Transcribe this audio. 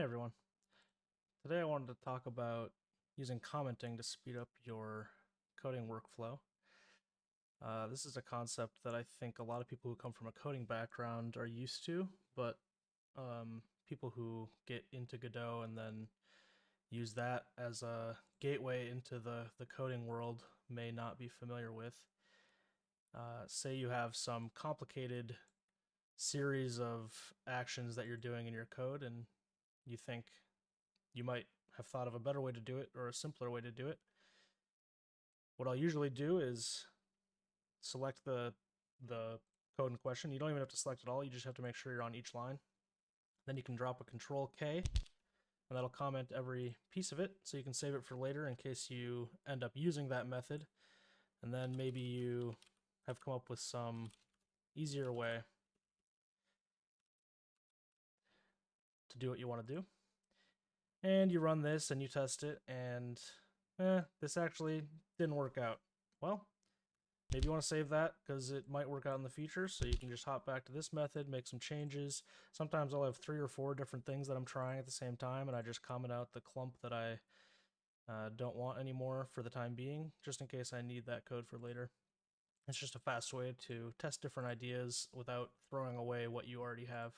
Hey everyone. Today I wanted to talk about using commenting to speed up your coding workflow. This is a concept that I think a lot of people who come from a coding background are used to, but people who get into Godot and then use that as a gateway into the coding world may not be familiar with. Say you have some complicated series of actions that you're doing in your code and you think you might have thought of a better way to do it or a simpler way to do it. What I'll usually do is select the code in question. You don't even have to select it all. You just have to make sure you're on each line. Then you can drop a Control K, and that'll comment every piece of it, so you can save it for later in case you end up using that method. And then maybe you have come up with some easier way to do what you want to do. And you run this and you test it, and this actually didn't work out. Well, maybe you want to save that because it might work out in the future, so you can just hop back to this method, make some changes. Sometimes I'll have 3 or 4 different things that I'm trying at the same time, and I just comment out the clump that I don't want anymore for the time being, just in case I need that code for later. It's just a fast way to test different ideas without throwing away what you already have.